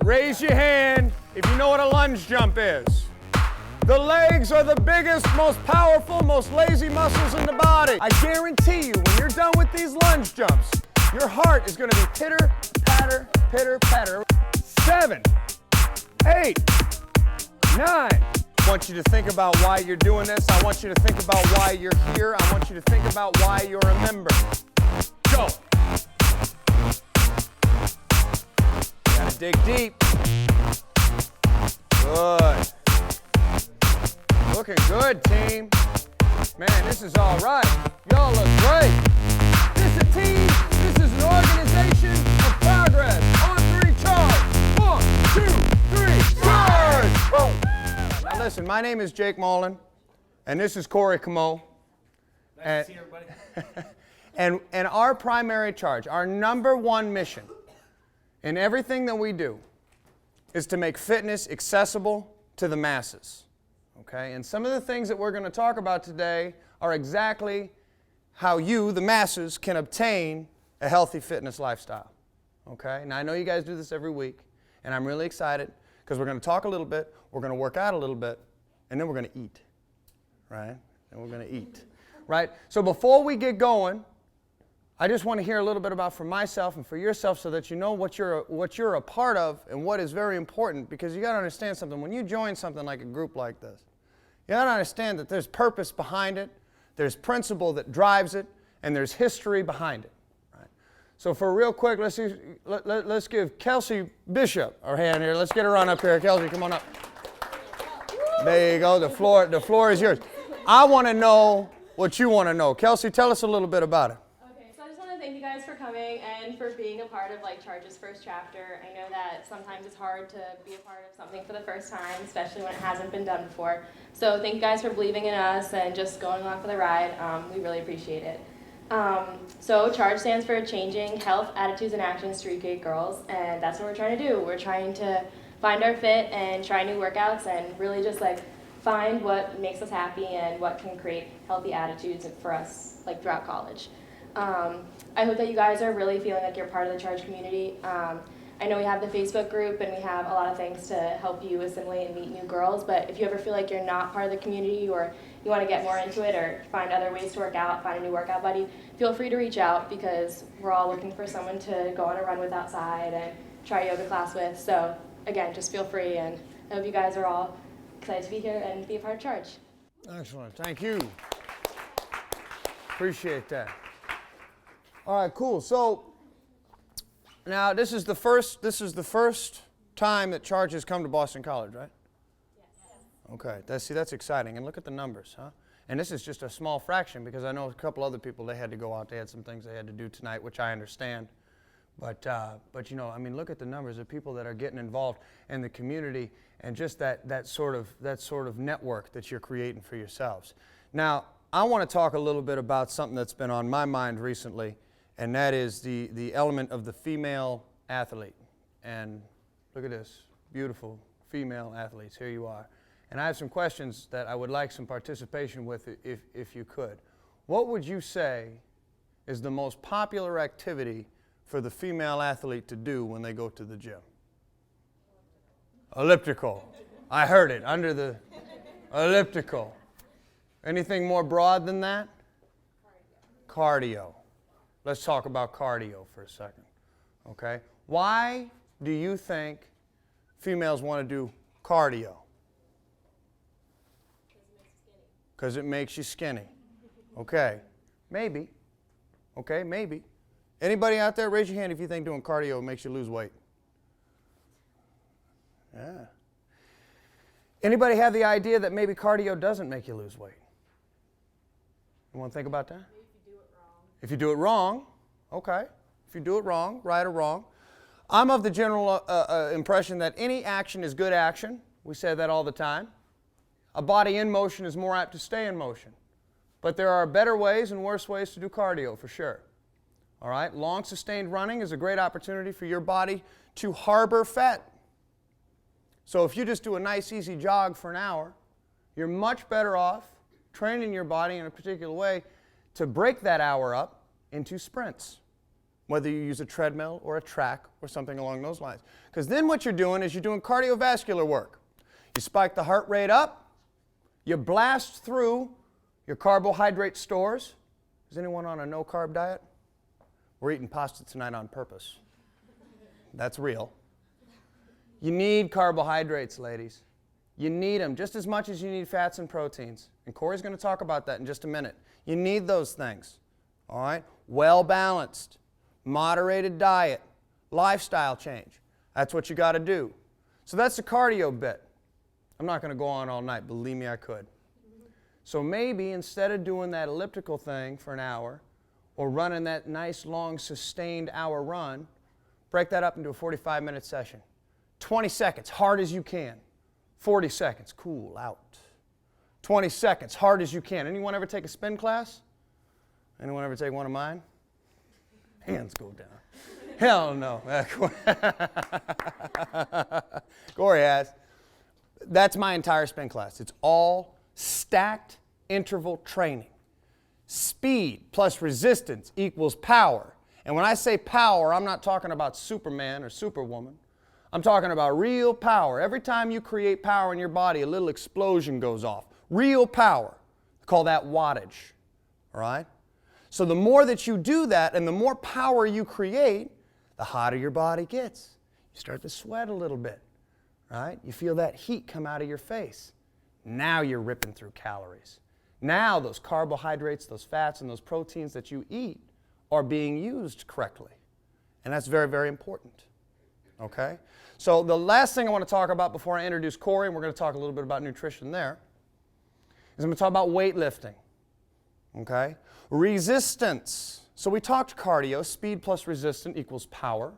Raise your hand if you know what a lunge jump is. The legs are the biggest, most powerful, most lazy muscles in the body. I guarantee you, when you're done with these lunge jumps, your heart is going to be pitter, patter, pitter, patter. 7, 8, 9. I want you to think about why you're doing this. I want you to think about why you're here. I want you to think about why you're a member. Go. Gotta dig deep. Good. Looking good, team. Man, this is all right. Y'all look great. This is a team. This is an organization of progress. On 3, charge. 1, 2, 3, charge. Woo. Now listen, my name is Jake Maulin, and this is Corey Comeau. Nice to see everybody. And our primary charge, our number one mission in everything that we do is to make fitness accessible to the masses. Okay? And some of the things that we're going to talk about today are exactly how you, the masses, can obtain a healthy fitness lifestyle. Okay? Now I know you guys do this every week, and I'm really excited because we're going to talk a little bit, we're going to work out a little bit, and then we're going to eat. Right? And we're going to eat. Right? So before we get going, I just want to hear a little bit about for myself and for yourself so that you know what you're a part of and what is very important, because you got to understand something. When you join something like a group like this, you got to understand that there's purpose behind it, there's principle that drives it, and there's history behind it. Right? So for real quick, let's give Kelsey Bishop our hand here. Let's get her on up here. Kelsey, come on up. There you go. The floor is yours. I want to know what you want to know. Kelsey, tell us a little bit about it. Thank you guys for coming and for being a part of CHAARG's first chapter. I know that sometimes it's hard to be a part of something for the first time, especially when it hasn't been done before. So thank you guys for believing in us and just going along for the ride. We really appreciate it. So CHAARG stands for Changing Health, Attitudes, and Actions to Recreate Girls, and that's what we're trying to do. We're trying to find our fit and try new workouts and really just find what makes us happy and what can create healthy attitudes for us throughout college. I hope that you guys are really feeling like you're part of the CHAARG community. I know we have the Facebook group and we have a lot of things to help you assimilate and meet new girls, but if you ever feel like you're not part of the community or you want to get more into it or find other ways to work out, find a new workout buddy, feel free to reach out because we're all looking for someone to go on a run with outside and try a yoga class with. So again, just feel free, and I hope you guys are all excited to be here and be a part of CHAARG. Excellent. Thank you. Appreciate that. All right, cool. So now this is the first time that CHAARG has come to Boston College, right? Yes. Okay. That's exciting. And look at the numbers, huh? And this is just a small fraction because I know a couple other people, they had to go out. They had some things they had to do tonight, which I understand. But you know, I mean, look at the numbers of people that are getting involved in the community and just that sort of network that you're creating for yourselves. Now, I want to talk a little bit about something that's been on my mind recently, and that is the element of the female athlete. And look at this, beautiful female athletes. Here you are. And I have some questions that I would like some participation with if you could. What would you say is the most popular activity for the female athlete to do when they go to the gym? Elliptical. I heard it, under the elliptical. Anything more broad than that? Cardio. Let's talk about cardio for a second, okay? Why do you think females want to do cardio? Because it makes you skinny. Okay, maybe. Okay, maybe. Anybody out there, raise your hand if you think doing cardio makes you lose weight. Yeah. Anybody have the idea that maybe cardio doesn't make you lose weight? You want to think about that? If you do it wrong, okay. If you do it wrong, right or wrong. I'm of the general impression that any action is good action. We say that all the time. A body in motion is more apt to stay in motion. But there are better ways and worse ways to do cardio, for sure. All right? Long sustained running is a great opportunity for your body to harbor fat. So if you just do a nice easy jog for an hour, you're much better off training your body in a particular way to break that hour up into sprints. whether you use a treadmill or a track or something along those lines. Because then what you're doing is you're doing cardiovascular work. You spike the heart rate up, you blast through your carbohydrate stores. Is anyone on a no-carb diet? We're eating pasta tonight on purpose. That's real. You need carbohydrates, ladies. You need them just as much as you need fats and proteins. And Corey's going to talk about that in just a minute. You need those things. All right? Well-balanced, moderated diet, lifestyle change. That's what you got to do. So that's the cardio bit. I'm not going to go on all night. Believe me, I could. So maybe instead of doing that elliptical thing for an hour or running that nice, long, sustained hour run, break that up into a 45-minute session. 20 seconds, hard as you can. 40 seconds, cool out. 20 seconds, hard as you can. Anyone ever take a spin class? Anyone ever take one of mine? Hands go down. Hell no. Corey has. That's my entire spin class. It's all stacked interval training. Speed plus resistance equals power. And when I say power, I'm not talking about Superman or Superwoman. I'm talking about real power. Every time you create power in your body, a little explosion goes off. Real power. We call that wattage. All right? So the more that you do that and the more power you create, the hotter your body gets. You start to sweat a little bit. Right? You feel that heat come out of your face. Now you're ripping through calories. Now those carbohydrates, those fats, and those proteins that you eat are being used correctly. And that's very, very important. Okay? So the last thing I want to talk about before I introduce Corey, and we're going to talk a little bit about nutrition there, is I'm going to talk about weightlifting. Okay? Resistance. So we talked cardio. Speed plus resistance equals power.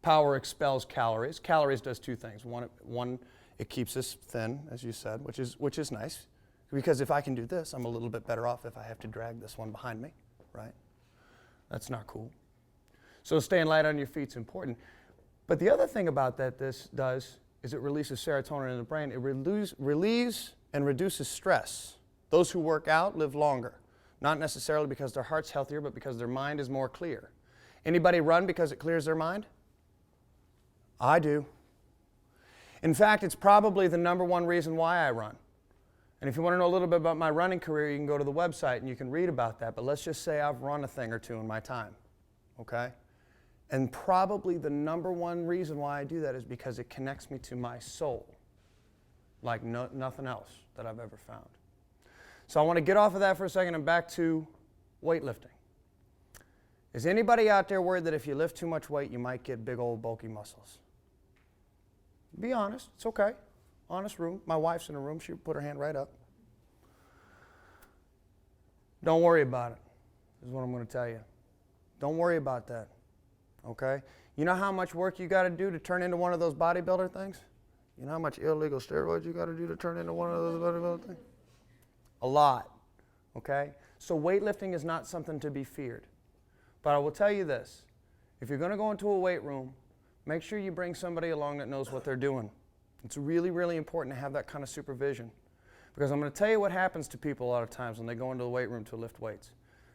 Power expels calories. Calories does two things. One, it keeps us thin, as you said, which is nice. Because if I can do this, I'm a little bit better off if I have to drag this one behind me, right? That's not cool. So staying light on your feet is important. But the other thing about that this does is it releases serotonin in the brain. It relieves and reduces stress. Those who work out live longer. Not necessarily because their heart's healthier, but because their mind is more clear. Anybody run because it clears their mind? I do. In fact, it's probably the number one reason why I run. And if you want to know a little bit about my running career, you can go to the website and you can read about that. But let's just say I've run a thing or two in my time. Okay? And probably the number one reason why I do that is because it connects me to my soul like nothing else that I've ever found. So I want to get off of that for a second and back to weightlifting. Is anybody out there worried that if you lift too much weight, you might get big old bulky muscles? Be honest. It's okay. Honest room. My wife's in the room. She put her hand right up. Don't worry about it, is what I'm going to tell you. Don't worry about that. Okay? You know how much work you got to do to turn into one of those bodybuilder things? You know how much illegal steroids you got to do to turn into one of those bodybuilder things? A lot. Okay? So weightlifting is not something to be feared. But I will tell you this. If you're going to go into a weight room, make sure you bring somebody along that knows what they're doing. It's really, really important to have that kind of supervision. Because I'm going to tell you what happens to people a lot of times when they go into the weight room to lift weights.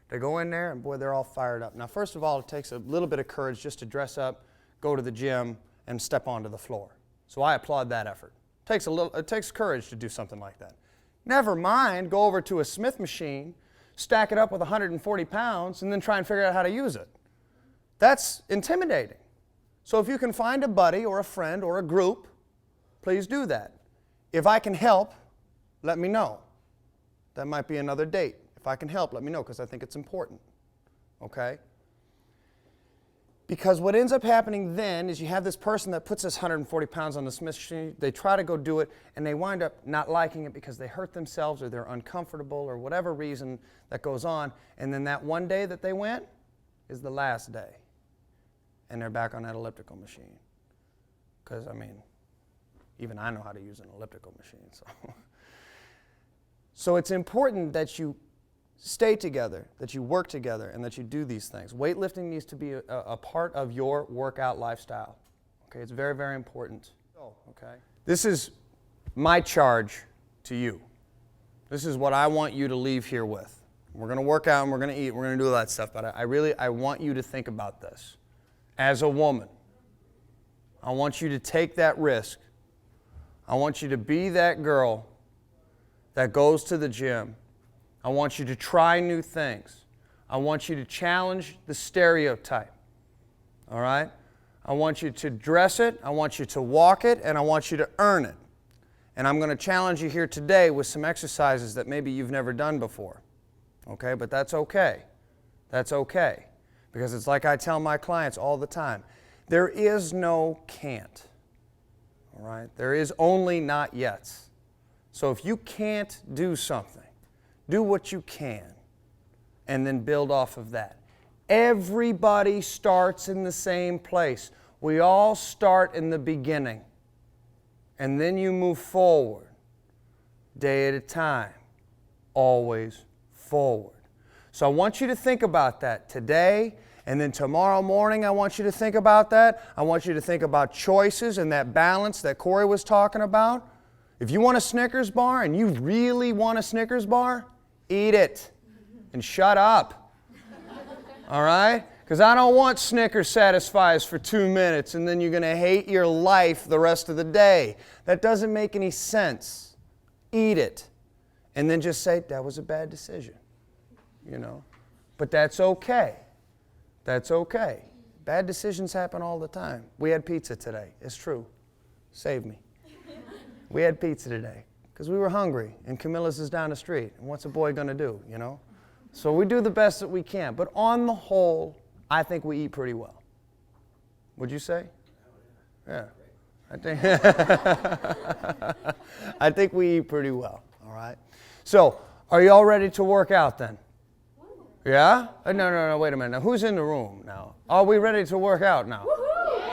They go in there and boy, they're all fired up. Now, first of all, it takes a little bit of courage just to dress up, go to the gym, and step onto the floor. So I applaud that effort. It takes courage to do something like that. Never mind, go over to a Smith machine, stack it up with 140 pounds, and then try and figure out how to use it. That's intimidating. So if you can find a buddy or a friend or a group, please do that. If I can help, let me know. That might be another date. If I can help, let me know because I think it's important. Okay? Because what ends up happening then is you have this person that puts this 140 pounds on the Smith machine, they try to go do it, and they wind up not liking it because they hurt themselves or they're uncomfortable or whatever reason that goes on, and then that one day that they went is the last day. And they're back on that elliptical machine. Because, I mean, even I know how to use an elliptical machine. So it's important that you stay together, that you work together, and that you do these things. Weightlifting needs to be a part of your workout lifestyle. Okay, it's very, very important. Okay, this is my charge to you. This is what I want you to leave here with. We're going to work out and we're going to eat. We're going to do all that stuff. But I want you to think about this. As a woman, I want you to take that risk. I want you to be that girl that goes to the gym. I want you to try new things. I want you to challenge the stereotype. All right? I want you to dress it, I want you to walk it, and I want you to earn it. And I'm going to challenge you here today with some exercises that maybe you've never done before. Okay? But that's okay. That's okay. Because it's like I tell my clients all the time. There is no can't. All right? There is only not yet. So if you can't do something, do what you can and then build off of that. Everybody starts in the same place. We all start in the beginning. And then you move forward, day at a time, always forward. So I want you to think about that today, and then tomorrow morning I want you to think about that. I want you to think about choices and that balance that Corey was talking about. If you want a Snickers bar and you really want a Snickers bar, eat it and shut up. All right? Because I don't want Snickers Satisfies for 2 minutes and then you're going to hate your life the rest of the day. That doesn't make any sense. Eat it. And then just say, that was a bad decision. You know? But that's okay. That's okay. Bad decisions happen all the time. We had pizza today. It's true. Save me. We had pizza today because we were hungry and Camilla's is down the street. And what's a boy going to do, you know? So we do the best that we can. But on the whole, I think we eat pretty well. Would you say? Yeah. I think we eat pretty well. All right. So, are you all ready to work out then? Yeah? No, wait a minute. Now, who's in the room now? Are we ready to work out now?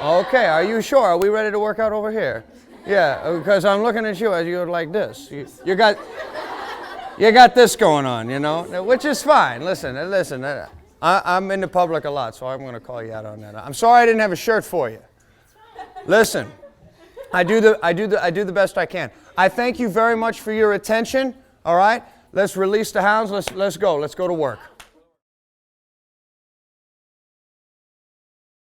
Okay, are you sure? Are we ready to work out over here? Yeah, because I'm looking at you as you're like this. You got this going on, you know, which is fine. Listen. I'm in the public a lot, so I'm going to call you out on that. I'm sorry I didn't have a shirt for you. Listen, I do the best I can. I thank you very much for your attention. All right, let's release the hounds. Let's go. Let's go to work.